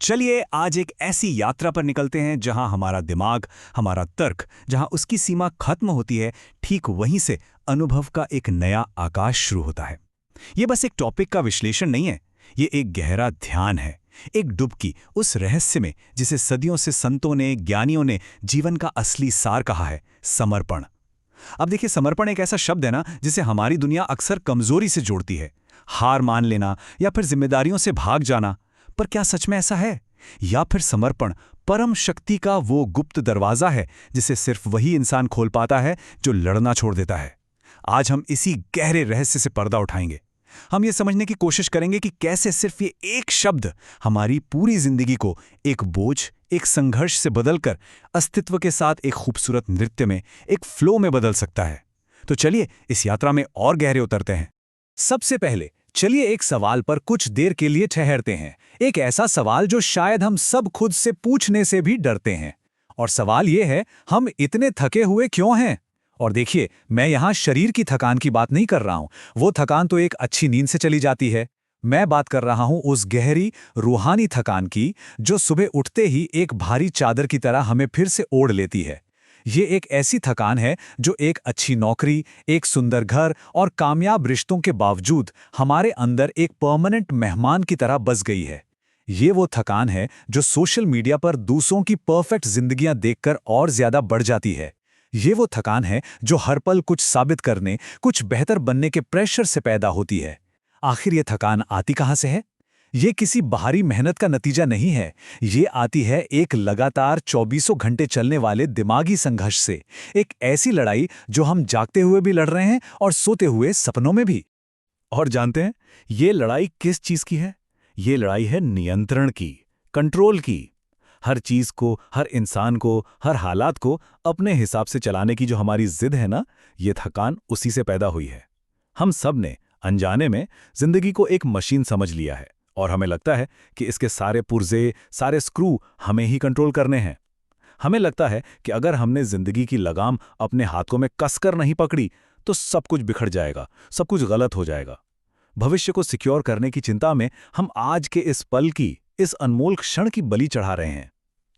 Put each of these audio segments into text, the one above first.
चलिए आज एक ऐसी यात्रा पर निकलते हैं जहां हमारा दिमाग, हमारा तर्क, जहां उसकी सीमा खत्म होती है, ठीक वहीं से अनुभव का एक नया आकाश शुरू होता है। ये बस एक टॉपिक का विश्लेषण नहीं है, ये एक गहरा ध्यान है, एक डुबकी उस रहस्य में जिसे सदियों से संतों ने, ज्ञानियों ने जीवन का असली सार कहा है, समर्पण। अब देखिए, समर्पण एक ऐसा शब्द है ना जिसे हमारी दुनिया अक्सर कमजोरी से जोड़ती है, हार मान लेना या फिर जिम्मेदारियों से भाग जाना। पर क्या सच में ऐसा है? या फिर समर्पण परम शक्ति का वो गुप्त दरवाजा है जिसे सिर्फ वही इंसान खोल पाता है जो लड़ना छोड़ देता है? आज हम इसी गहरे रहस्य से पर्दा उठाएंगे। हम ये समझने की कोशिश करेंगे कि कैसे सिर्फ ये एक शब्द हमारी पूरी जिंदगी को एक बोझ, एक संघर्ष से बदलकर अस्तित्व के साथ एक खूबसूरत नृत्य में, एक फ्लो में बदल सकता है। तो चलिए इस यात्रा में और गहरे उतरते हैं। सबसे पहले चलिए एक सवाल पर कुछ देर के लिए ठहरते हैं, एक ऐसा सवाल जो शायद हम सब खुद से पूछने से भी डरते हैं। और सवाल ये है, हम इतने थके हुए क्यों हैं? और देखिए, मैं यहाँ शरीर की थकान की बात नहीं कर रहा हूँ, वो थकान तो एक अच्छी नींद से चली जाती है। मैं बात कर रहा हूँ उस गहरी रूहानी थकान की जो सुबह उठते ही एक भारी चादर की तरह हमें फिर से ओढ़ लेती है। ये एक ऐसी थकान है जो एक अच्छी नौकरी, एक सुंदर घर और कामयाब रिश्तों के बावजूद हमारे अंदर एक परमानेंट मेहमान की तरह बस गई है। ये वो थकान है जो सोशल मीडिया पर दूसरों की परफेक्ट जिंदगियां देखकर और ज्यादा बढ़ जाती है। ये वो थकान है जो हर पल कुछ साबित करने, कुछ बेहतर बनने के प्रेशर से पैदा होती है। आखिर ये थकान आती कहाँ से है? ये किसी बाहरी मेहनत का नतीजा नहीं है, ये आती है एक लगातार 24 घंटे चलने वाले दिमागी संघर्ष से। एक ऐसी लड़ाई जो हम जागते हुए भी लड़ रहे हैं और सोते हुए सपनों में भी। और जानते हैं ये लड़ाई किस चीज की है? ये लड़ाई है नियंत्रण की, कंट्रोल की। हर चीज को, हर इंसान को, हर हालात को अपने हिसाब से चलाने की जो हमारी जिद है ना, ये थकान उसी से पैदा हुई है। हम सब ने अनजाने में जिंदगी को एक मशीन समझ लिया है और हमें लगता है कि इसके सारे पुर्जे, सारे स्क्रू हमें ही कंट्रोल करने हैं। हमें लगता है कि अगर हमने जिंदगी की लगाम अपने हाथों में कसकर नहीं पकड़ी तो सब कुछ बिखर जाएगा, सब कुछ गलत हो जाएगा। भविष्य को सिक्योर करने की चिंता में हम आज के इस पल की, इस अनमोल क्षण की बलि चढ़ा रहे हैं।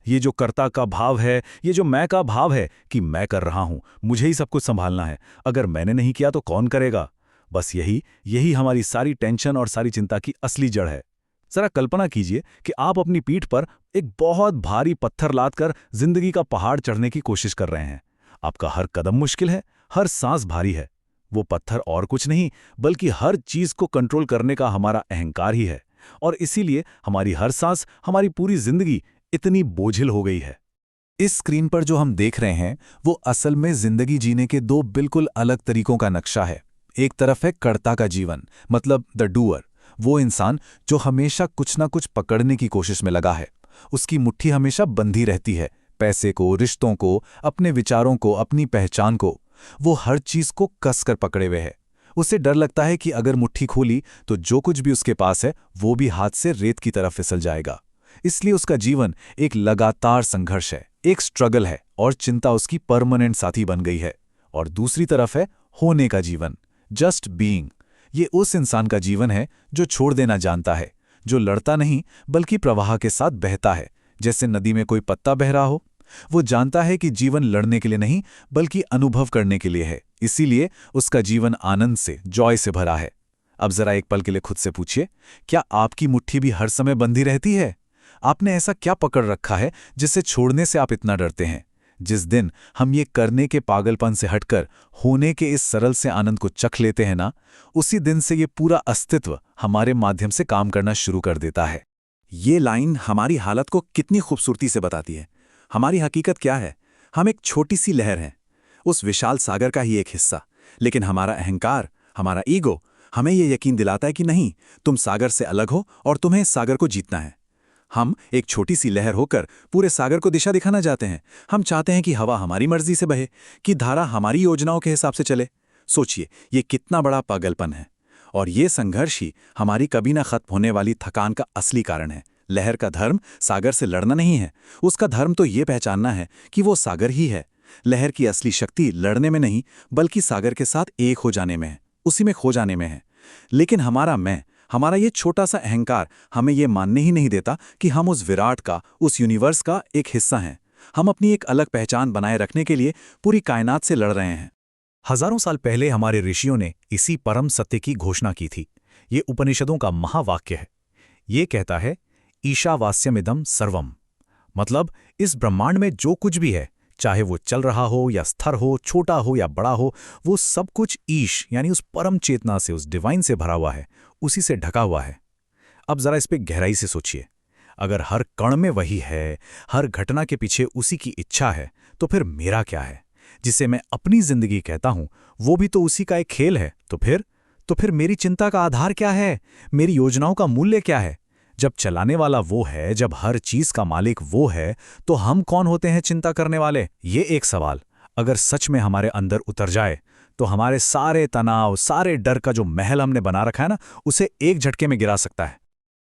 ये जो कर्ता का भाव है, ये जो मैं का भाव है कि मैं कर रहा हूं, मुझे ही सब कुछ संभालना है, अगर मैंने नहीं किया तो कौन करेगा? बस यही हमारी सारी टेंशन और सारी चिंता की असली जड़ है। जरा कल्पना कीजिए कि आप अपनी पीठ पर एक बहुत भारी पत्थर लादकर जिंदगी का पहाड़ चढ़ने की कोशिश कर रहे हैं। आपका हर कदम मुश्किल है, हर सांस भारी है। वो पत्थर और कुछ नहीं बल्कि हर चीज को कंट्रोल करने का हमारा अहंकार ही है। और इसीलिए हमारी हर सांस, हमारी पूरी जिंदगी इतनी बोझिल हो गई है। इस स्क्रीन पर जो हम देख रहे हैं वो असल में जिंदगी जीने के दो बिल्कुल अलग तरीकों का नक्शा है। एक तरफ है कर्ता का जीवन, मतलब द डूअर, वो इंसान जो हमेशा कुछ ना कुछ पकड़ने की कोशिश में लगा है। उसकी मुट्ठी हमेशा बंधी रहती है, पैसे को, रिश्तों को, अपने विचारों को, अपनी पहचान को। वो हर चीज को कसकर पकड़े हुए है। उसे डर लगता है कि अगर मुट्ठी खोली तो जो कुछ भी उसके पास है वो भी हाथ से रेत की तरफ फिसल जाएगा। इसलिए उसका जीवन एक लगातार संघर्ष है, एक स्ट्रगल है, और चिंता उसकी परमानेंट साथी बन गई है। और दूसरी तरफ है होने का जीवन, जस्ट बीइंग। ये उस इंसान का जीवन है जो छोड़ देना जानता है, जो लड़ता नहीं बल्कि प्रवाह के साथ बहता है, जैसे नदी में कोई पत्ता बह रहा हो। वो जानता है कि जीवन लड़ने के लिए नहीं बल्कि अनुभव करने के लिए है, इसीलिए उसका जीवन आनंद से, जॉय से भरा है। अब जरा एक पल के लिए खुद से पूछिए, क्या आपकी मुट्ठी भी हर समय बंधी रहती है? आपने ऐसा क्या पकड़ रखा है जिसे छोड़ने से आप इतना डरते हैं? जिस दिन हम ये करने के पागलपन से हटकर होने के इस सरल से आनंद को चख लेते हैं ना, उसी दिन से ये पूरा अस्तित्व हमारे माध्यम से काम करना शुरू कर देता है। ये लाइन हमारी हालत को कितनी खूबसूरती से बताती है। हमारी हकीकत क्या है? हम एक छोटी सी लहर हैं, उस विशाल सागर का ही एक हिस्सा। लेकिन हमारा अहंकार, हमारा ईगो हमें ये यकीन दिलाता है कि नहीं, तुम सागर से अलग हो और तुम्हें इस सागर को जीतना है। हम एक छोटी सी लहर होकर पूरे सागर को दिशा दिखाना चाहते हैं। हम चाहते हैं कि हवा हमारी मर्जी से बहे, कि धारा हमारी योजनाओं के हिसाब से चले। सोचिए, ये कितना बड़ा पागलपन है। और ये संघर्ष ही हमारी कभी ना खत्म होने वाली थकान का असली कारण है। लहर का धर्म सागर से लड़ना नहीं है, उसका धर्म तो ये पहचानना है कि वो सागर ही है। लहर की असली शक्ति लड़ने में नहीं बल्कि सागर के साथ एक हो जाने में है, उसी में खो जाने में है। लेकिन हमारा मैं, हमारा ये छोटा सा अहंकार हमें ये मानने ही नहीं देता कि हम उस विराट का, उस यूनिवर्स का एक हिस्सा हैं। हम अपनी एक अलग पहचान बनाए रखने के लिए पूरी कायनात से लड़ रहे हैं। हजारों साल पहले हमारे ऋषियों ने इसी परम सत्य की घोषणा की थी। ये उपनिषदों का महावाक्य है। ये कहता है, ईशावास्यमिदं सर्वम। मतलब इस ब्रह्मांड में जो कुछ भी है, चाहे वो चल रहा हो या स्थिर हो, छोटा हो या बड़ा हो, वो सब कुछ ईश यानी उस परम चेतना से, उस डिवाइन से भरा हुआ है, उसी से ढका हुआ है। अब जरा इस पे गहराई से सोचिए। अगर हर कण में वही है, हर घटना के पीछे उसी की इच्छा है, तो फिर मेरा क्या है? जिसे मैं अपनी जिंदगी कहता हूं, वो भी तो उसी का एक खेल है। तो फिर मेरी चिंता का आधार क्या है? मेरी योजनाओं का मूल्य क्या है? जब चलाने वाला वो है, जब हर चीज का मालिक वो है, तो हम कौन होते हैं चिंता करने वाले? ये एक सवाल अगर सच में हमारे अंदर उतर जाए, तो हमारे सारे तनाव, सारे डर का जो महल हमने बना रखा है ना, उसे एक झटके में गिरा सकता है।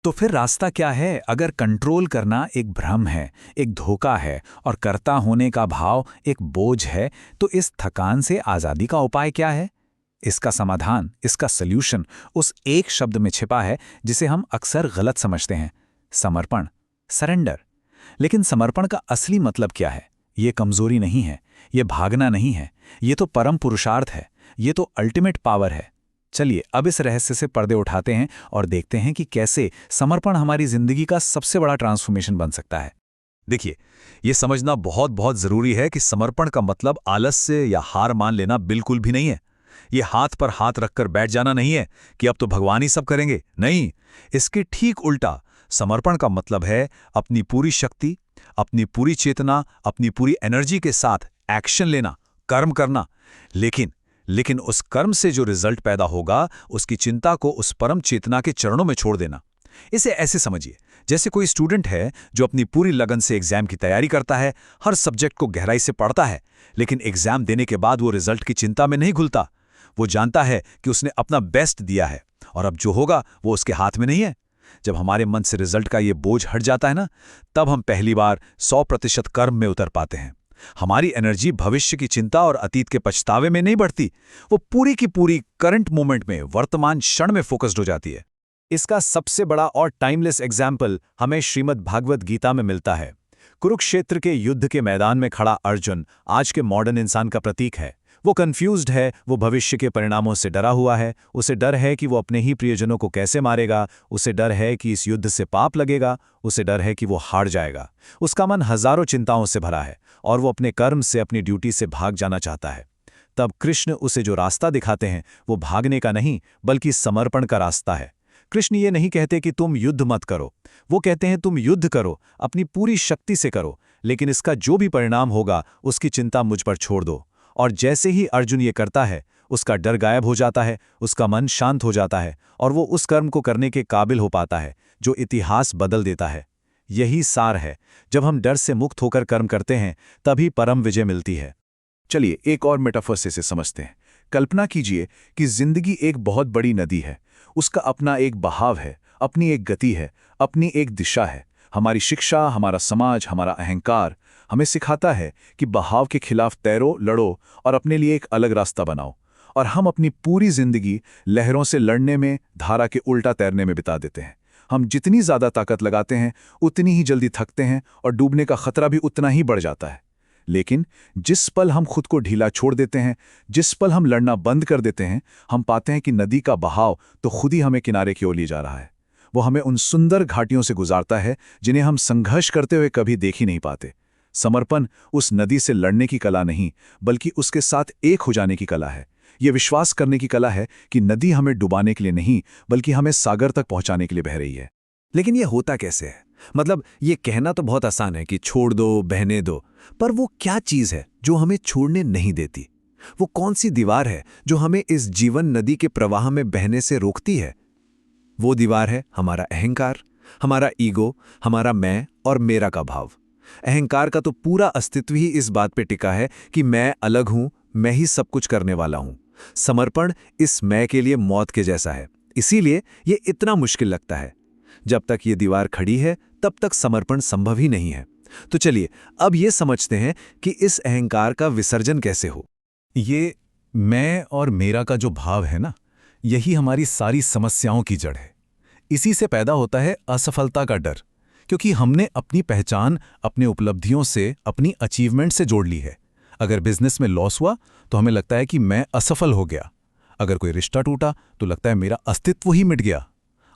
तो फिर रास्ता क्या है? अगर कंट्रोल करना एक भ्रम है, एक धोखा है, और कर्ता होने का भाव एक बोझ है, तो इस थकान से आज़ादी का उपाय क्या है? इसका समाधान, इसका सल्यूशन उस एक शब्द में छिपा है जिसे हम अक्सर गलत समझते हैं, समर्पण, सरेंडर। लेकिन समर्पण का असली मतलब क्या है? ये कमजोरी नहीं है, ये भागना नहीं है, ये तो परम पुरुषार्थ है, ये तो अल्टीमेट पावर है। चलिए अब इस रहस्य से पर्दे उठाते हैं और देखते हैं कि कैसे समर्पण हमारी जिंदगी का सबसे बड़ा ट्रांसफॉर्मेशन बन सकता है। देखिए, ये समझना बहुत बहुत जरूरी है कि समर्पण का मतलब आलस्य या हार मान लेना बिल्कुल भी नहीं है। ये हाथ पर हाथ रखकर बैठ जाना नहीं है कि अब तो भगवान ही सब करेंगे। नहीं, इसके ठीक उल्टा, समर्पण का मतलब है अपनी पूरी शक्ति, अपनी पूरी चेतना, अपनी पूरी एनर्जी के साथ एक्शन लेना, कर्म करना। लेकिन उस कर्म से जो रिजल्ट पैदा होगा, उसकी चिंता को उस परम चेतना के चरणों में छोड़ देना। इसे ऐसे समझिए, जैसे कोई स्टूडेंट है जो अपनी पूरी लगन से एग्जाम की तैयारी करता है, हर सब्जेक्ट को गहराई से पढ़ता है, लेकिन एग्जाम देने के बाद वो रिजल्ट की चिंता में नहीं घुलता। वो जानता है कि उसने अपना बेस्ट दिया है और अब जो होगा वो उसके हाथ में नहीं है। जब हमारे मन से रिजल्ट का ये बोझ हट जाता है ना, तब हम पहली बार 100% कर्म में उतर पाते हैं। हमारी एनर्जी भविष्य की चिंता और अतीत के पछतावे में नहीं बढ़ती, वो पूरी की पूरी करंट मोमेंट में, वर्तमान क्षण में फोकस्ड हो जाती है। इसका सबसे बड़ा और टाइमलेस एग्जाम्पल हमें श्रीमद् भागवत गीता में मिलता है। कुरुक्षेत्र के युद्ध के मैदान में खड़ा अर्जुन आज के मॉडर्न इंसान का प्रतीक है। वो कंफ्यूज्ड है, वो भविष्य के परिणामों से डरा हुआ है, उसे डर है कि वो अपने ही प्रियजनों को कैसे मारेगा, उसे डर है कि इस युद्ध से पाप लगेगा, उसे डर है कि वो हार जाएगा। उसका मन हजारों चिंताओं से भरा है और वो अपने कर्म से, अपनी ड्यूटी से भाग जाना चाहता है। तब कृष्ण उसे जो रास्ता दिखाते हैं, वो भागने का नहीं बल्कि समर्पण का रास्ता है। कृष्ण ये नहीं कहते कि तुम युद्ध मत करो, वो कहते हैं तुम युद्ध करो, अपनी पूरी शक्ति से करो, लेकिन इसका जो भी परिणाम होगा उसकी चिंता मुझ पर छोड़ दो। और जैसे ही अर्जुन ये करता है, उसका डर गायब हो जाता है, उसका मन शांत हो जाता है और वो उस कर्म को करने के काबिल हो पाता है जो इतिहास बदल देता है। यही सार है, जब हम डर से मुक्त होकर कर्म करते हैं, तभी परम विजय मिलती है। चलिए एक और मेटाफर से समझते हैं। कल्पना कीजिए कि जिंदगी एक बहुत बड़ी नदी है। उसका अपना एक बहाव है, अपनी एक गति है, अपनी एक दिशा है। हमारी शिक्षा, हमारा समाज, हमारा अहंकार हमें सिखाता है कि बहाव के खिलाफ तैरो, लड़ो और अपने लिए एक अलग रास्ता बनाओ। और हम अपनी पूरी जिंदगी लहरों से लड़ने में, धारा के उल्टा तैरने में बिता देते हैं। हम जितनी ज्यादा ताकत लगाते हैं, उतनी ही जल्दी थकते हैं और डूबने का खतरा भी उतना ही बढ़ जाता है। लेकिन जिस पल हम खुद को ढीला छोड़ देते हैं, जिस पल हम लड़ना बंद कर देते हैं, हम पाते हैं कि नदी का बहाव तो खुद ही हमें किनारे की ओर ले जा रहा है। वो हमें उन सुंदर घाटियों से गुजारता है जिन्हें हम संघर्ष करते हुए कभी देख ही नहीं पाते। समर्पण उस नदी से लड़ने की कला नहीं, बल्कि उसके साथ एक हो जाने की कला है। ये विश्वास करने की कला है कि नदी हमें डुबाने के लिए नहीं, बल्कि हमें सागर तक पहुंचाने के लिए बह रही है। लेकिन ये होता कैसे है? मतलब ये कहना तो बहुत आसान है कि छोड़ दो, बहने दो, पर वो क्या चीज़ है जो हमें छोड़ने नहीं देती? वो कौन सी दीवार है जो हमें इस जीवन नदी के प्रवाह में बहने से रोकती है? वो दीवार है हमारा अहंकार, हमारा ईगो, हमारा मैं और मेरा का भाव। अहंकार का तो पूरा अस्तित्व ही इस बात पे टिका है कि मैं अलग हूं, मैं ही सब कुछ करने वाला हूं। समर्पण इस मैं के लिए मौत के जैसा है, इसीलिए ये इतना मुश्किल लगता है। जब तक ये दीवार खड़ी है, तब तक समर्पण संभव ही नहीं है। तो चलिए अब ये समझते हैं कि इस अहंकार का विसर्जन कैसे हो। ये मैं और मेरा का जो भाव है ना, यही हमारी सारी समस्याओं की जड़ है। इसी से पैदा होता है असफलता का डर, क्योंकि हमने अपनी पहचान अपने उपलब्धियों से, अपनी अचीवमेंट से जोड़ ली है। अगर बिजनेस में लॉस हुआ तो हमें लगता है कि मैं असफल हो गया। अगर कोई रिश्ता टूटा तो लगता है मेरा अस्तित्व ही मिट गया।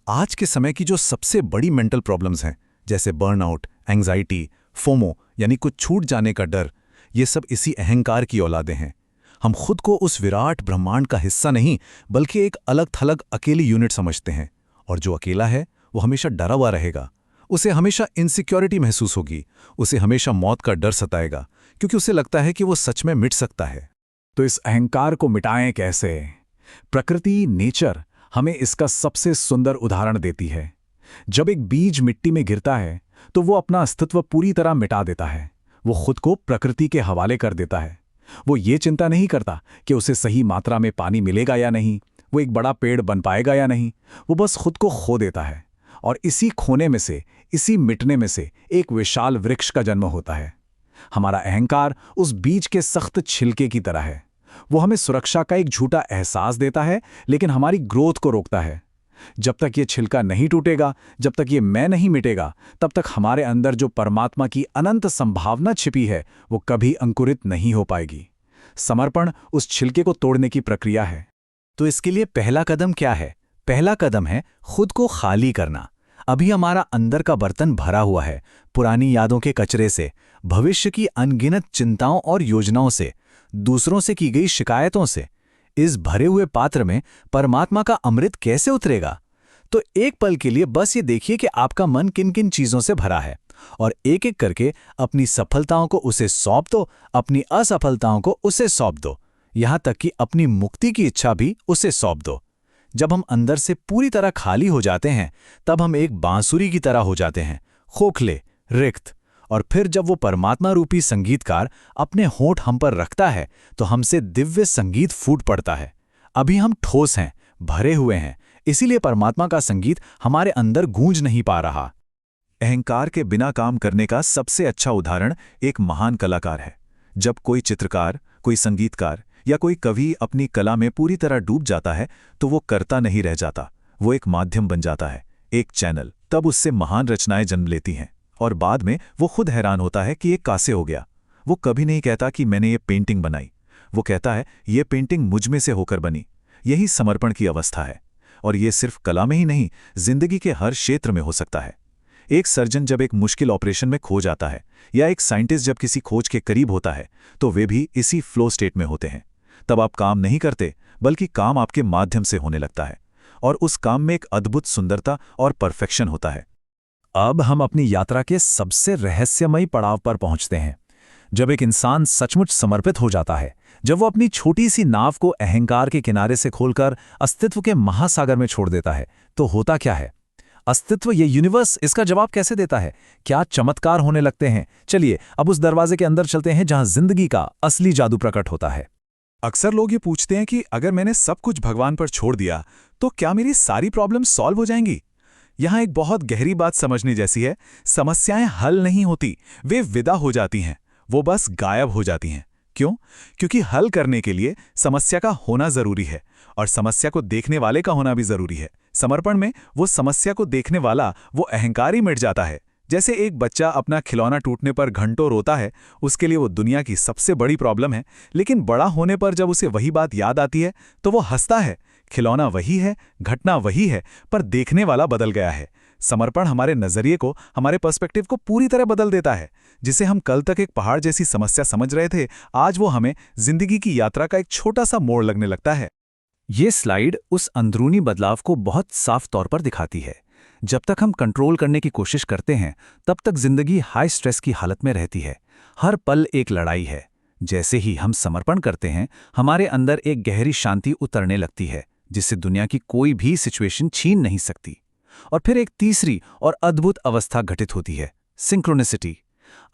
आज के समय की जो सबसे बड़ी मेंटल प्रॉब्लम्स हैं, जैसे बर्नआउट, एंग्जाइटी, फोमो यानी कुछ छूट जाने का डर, ये सब इसी अहंकार की औलादें हैं। हम खुद को उस विराट ब्रह्मांड का हिस्सा नहीं, बल्कि एक अलग थलग अकेली यूनिट समझते हैं। और जो अकेला है वो हमेशा डरा हुआ रहेगा। उसे हमेशा इनसिक्योरिटी महसूस होगी, उसे हमेशा मौत का डर सताएगा, क्योंकि उसे लगता है कि वो सच में मिट सकता है। तो इस अहंकार को मिटाएं कैसे? प्रकृति, नेचर हमें इसका सबसे सुंदर उदाहरण देती है। जब एक बीज मिट्टी में गिरता है तो वो अपना अस्तित्व पूरी तरह मिटा देता है। वो खुद को प्रकृति के हवाले कर देता है। वो ये चिंता नहीं करता कि उसे सही मात्रा में पानी मिलेगा या नहीं, वो एक बड़ा पेड़ बन पाएगा या नहीं। वो बस खुद को खो देता है, और इसी खोने में से, इसी मिटने में से एक विशाल वृक्ष का जन्म होता है। हमारा अहंकार उस बीज के सख्त छिलके की तरह है। वो हमें सुरक्षा का एक झूठा एहसास देता है, लेकिन हमारी ग्रोथ को रोकता है। जब तक ये छिलका नहीं टूटेगा, जब तक ये मैं नहीं मिटेगा, तब तक हमारे अंदर जो परमात्मा की अनंत संभावना छिपी है वो कभी अंकुरित नहीं हो पाएगी। समर्पण उस छिलके को तोड़ने की प्रक्रिया है। तो इसके लिए पहला कदम क्या है? पहला कदम है खुद को खाली करना। अभी हमारा अंदर का बर्तन भरा हुआ है पुरानी यादों के कचरे से, भविष्य की अनगिनत चिंताओं और योजनाओं से, दूसरों से की गई शिकायतों से। इस भरे हुए पात्र में परमात्मा का अमृत कैसे उतरेगा? तो एक पल के लिए बस ये देखिए कि आपका मन किन किन चीजों से भरा है, और एक एक करके अपनी सफलताओं को उसे सौंप दो, अपनी असफलताओं को उसे सौंप दो, यहां तक कि अपनी मुक्ति की इच्छा भी उसे सौंप दो। जब हम अंदर से पूरी तरह खाली हो जाते हैं, तब हम एक बांसुरी की तरह हो जाते हैं, खोखले, रिक्त। और फिर जब वो परमात्मा रूपी संगीतकार अपने होंठ हम पर रखता है तो हमसे दिव्य संगीत फूट पड़ता है। अभी हम ठोस हैं, भरे हुए हैं, इसीलिए परमात्मा का संगीत हमारे अंदर गूंज नहीं पा रहा। अहंकार के बिना काम करने का सबसे अच्छा उदाहरण एक महान कलाकार है। जब कोई चित्रकार, कोई संगीतकार या कोई कवि अपनी कला में पूरी तरह डूब जाता है तो वो करता नहीं रह जाता, वो एक माध्यम बन जाता है, एक चैनल। तब उससे महान रचनाएं जन्म लेती हैं, और बाद में वो खुद हैरान होता है कि ये कैसे हो गया। वो कभी नहीं कहता कि मैंने ये पेंटिंग बनाई, वो कहता है ये पेंटिंग मुझ में से होकर बनी। यही समर्पण की अवस्था है, और ये सिर्फ कला में ही नहीं, जिंदगी के हर क्षेत्र में हो सकता है। एक सर्जन जब एक मुश्किल ऑपरेशन में खो जाता है, या एक साइंटिस्ट जब किसी खोज के करीब होता है, तो वे भी इसी फ्लो स्टेट में होते हैं। तब आप काम नहीं करते, बल्कि काम आपके माध्यम से होने लगता है, और उस काम में एक अद्भुत सुंदरता और परफेक्शन होता है। अब हम अपनी यात्रा के सबसे रहस्यमयी पड़ाव पर पहुंचते हैं। जब एक इंसान सचमुच समर्पित हो जाता है, जब वो अपनी छोटी सी नाव को अहंकार के किनारे से खोलकर अस्तित्व के महासागर में छोड़ देता है, तो होता क्या है? अस्तित्व, ये यूनिवर्स, इसका जवाब कैसे देता है? क्या चमत्कार होने लगते हैं? चलिए अब उस दरवाजे के अंदर चलते हैं जहां जिंदगी का असली जादू प्रकट होता है। अक्सर लोग ये पूछते हैं कि अगर मैंने सब कुछ भगवान पर छोड़ दिया तो क्या मेरी सारी प्रॉब्लम सॉल्व हो जाएंगी? यहां एक बहुत गहरी बात समझने जैसी है। समस्याएं हल नहीं होती, वे विदा हो जाती हैं, वो बस गायब हो जाती हैं। क्यों? क्योंकि हल करने के लिए समस्या का होना जरूरी है, और समस्या को देखने वाले का होना भी जरूरी है। समर्पण में वो समस्या को देखने वाला, वो अहंकार ही मिट जाता है। जैसे एक बच्चा अपना खिलौना टूटने पर घंटों रोता है, उसके लिए वो दुनिया की सबसे बड़ी प्रॉब्लम है, लेकिन बड़ा होने पर जब उसे वही बात याद आती है तो वो हंसता है। खिलौना वही है, घटना वही है, पर देखने वाला बदल गया है। समर्पण हमारे नजरिए को, हमारे पर्सपेक्टिव को पूरी तरह बदल देता है। जिसे हम कल तक एक पहाड़ जैसी समस्या समझ रहे थे, आज वो हमें जिंदगी की यात्रा का एक छोटा सा मोड़ लगने लगता है। ये स्लाइड उस अंदरूनी बदलाव को बहुत साफ तौर पर दिखाती है। जब तक हम कंट्रोल करने की कोशिश करते हैं, तब तक जिंदगी हाई स्ट्रेस की हालत में रहती है। हर पल एक लड़ाई है। जैसे ही हम समर्पण करते हैं, हमारे अंदर एक गहरी शांति उतरने लगती है, जिससे दुनिया की कोई भी सिचुएशन छीन नहीं सकती। और फिर एक तीसरी और अद्भुत अवस्था घटित होती है, सिंक्रोनिसिटी।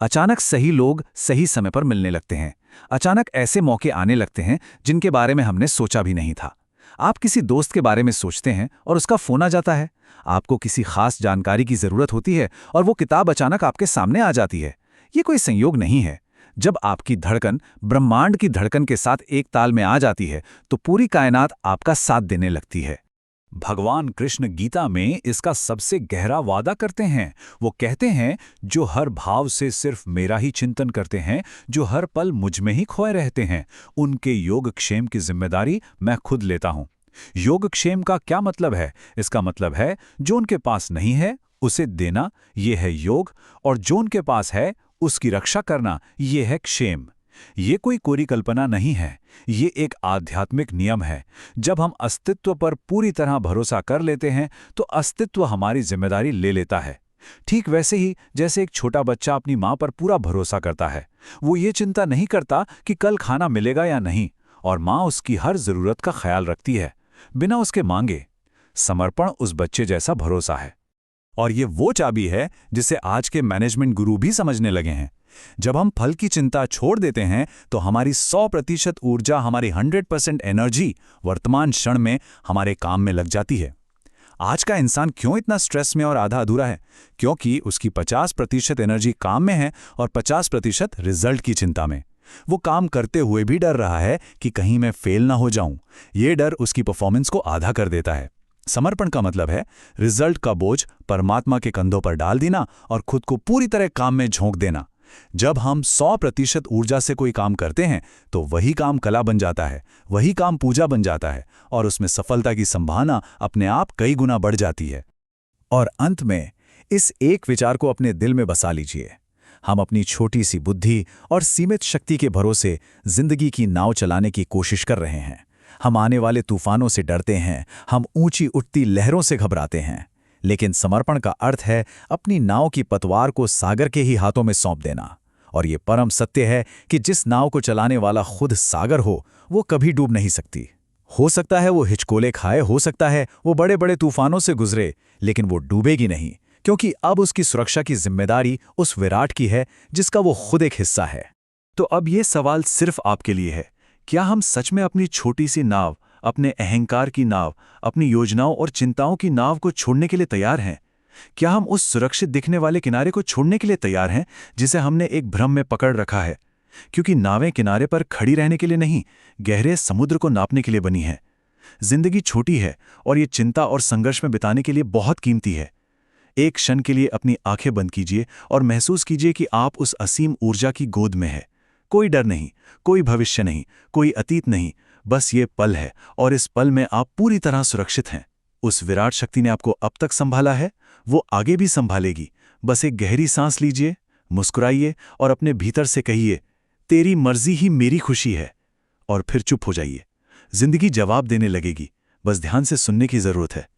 अचानक सही लोग सही समय पर मिलने लगते हैं। अचानक ऐसे मौके आने लगते हैं जिनके बारे में हमने सोचा भी नहीं था। आप किसी दोस्त के बारे में सोचते हैं और उसका फोन आ जाता है। आपको किसी खास जानकारी की जरूरत होती है और वो किताब अचानक आपके सामने आ जाती है। ये कोई संयोग नहीं है। जब आपकी धड़कन ब्रह्मांड की धड़कन के साथ एक ताल में आ जाती है, तो पूरी कायनात आपका साथ देने लगती है। भगवान कृष्ण गीता में इसका सबसे गहरा वादा करते हैं। वो कहते हैं, जो हर भाव से सिर्फ मेरा ही चिंतन करते हैं, जो हर पल मुझ में ही खोए रहते हैं, उनके योगक्षेम की जिम्मेदारी मैं खुद लेता हूं। योगक्षेम का क्या मतलब है? इसका मतलब है जो उनके पास नहीं है उसे देना, ये है योग, और जो उनके पास है उसकी रक्षा करना, ये है क्षेम। ये कोई कोरी कल्पना नहीं है, ये एक आध्यात्मिक नियम है। जब हम अस्तित्व पर पूरी तरह भरोसा कर लेते हैं तो अस्तित्व हमारी जिम्मेदारी ले लेता है। ठीक वैसे ही जैसे एक छोटा बच्चा अपनी माँ पर पूरा भरोसा करता है। वो ये चिंता नहीं करता कि कल खाना मिलेगा या नहीं, और माँ उसकी हर जरूरत का ख्याल रखती है बिना उसके मांगे। समर्पण उस बच्चे जैसा भरोसा है। और ये वो चाबी है जिसे आज के मैनेजमेंट गुरु भी समझने लगे हैं। जब हम फल की चिंता छोड़ देते हैं तो हमारी 100% ऊर्जा, हमारी 100% एनर्जी वर्तमान क्षण में हमारे काम में लग जाती है। आज का इंसान क्यों इतना स्ट्रेस में और आधा अधूरा है? क्योंकि उसकी 50% एनर्जी काम में है और 50% रिजल्ट की चिंता में। वो काम करते हुए भी डर रहा है कि कहीं मैं फेल ना हो जाऊं। ये डर उसकी परफॉर्मेंस को आधा कर देता है। समर्पण का मतलब है रिजल्ट का बोझ परमात्मा के कंधों पर डाल देना और खुद को पूरी तरह काम में झोंक देना। जब हम 100% ऊर्जा से कोई काम करते हैं तो वही काम कला बन जाता है, वही काम पूजा बन जाता है, और उसमें सफलता की संभावना अपने आप कई गुना बढ़ जाती है। और अंत में इस एक विचार को अपने दिल में बसा लीजिए। हम अपनी छोटी सी बुद्धि और सीमित शक्ति के भरोसे जिंदगी की नाव चलाने की कोशिश कर रहे हैं। हम आने वाले तूफानों से डरते हैं, हम ऊंची उठती लहरों से घबराते हैं। लेकिन समर्पण का अर्थ है अपनी नाव की पतवार को सागर के ही हाथों में सौंप देना। और ये परम सत्य है कि जिस नाव को चलाने वाला खुद सागर हो, वो कभी डूब नहीं सकती। हो सकता है वो हिचकोले खाए, हो सकता है वो बड़े बड़े तूफानों से गुजरे, लेकिन वो डूबेगी नहीं, क्योंकि अब उसकी सुरक्षा की जिम्मेदारी उस विराट की है जिसका वो खुद एक हिस्सा है। तो अब ये सवाल सिर्फ आपके लिए है, क्या हम सच में अपनी छोटी सी नाव, अपने अहंकार की नाव, अपनी योजनाओं और चिंताओं की नाव को छोड़ने के लिए तैयार हैं? क्या हम उस सुरक्षित दिखने वाले किनारे को छोड़ने के लिए तैयार हैं जिसे हमने एक भ्रम में पकड़ रखा है? क्योंकि नावें किनारे पर खड़ी रहने के लिए नहीं, गहरे समुद्र को नापने के लिए बनी है। जिंदगी छोटी है और ये चिंता और संघर्ष में बिताने के लिए बहुत कीमती है। एक क्षण के लिए अपनी आंखें बंद कीजिए और महसूस कीजिए कि आप उस असीम ऊर्जा की गोद में है। कोई डर नहीं, कोई भविष्य नहीं, कोई अतीत नहीं, बस ये पल है, और इस पल में आप पूरी तरह सुरक्षित हैं। उस विराट शक्ति ने आपको अब तक संभाला है, वो आगे भी संभालेगी। बस एक गहरी सांस लीजिए, मुस्कुराइए और अपने भीतर से कहिए, तेरी मर्जी ही मेरी खुशी है, और फिर चुप हो जाइए। जिंदगी जवाब देने लगेगी, बस ध्यान से सुनने की जरूरत है।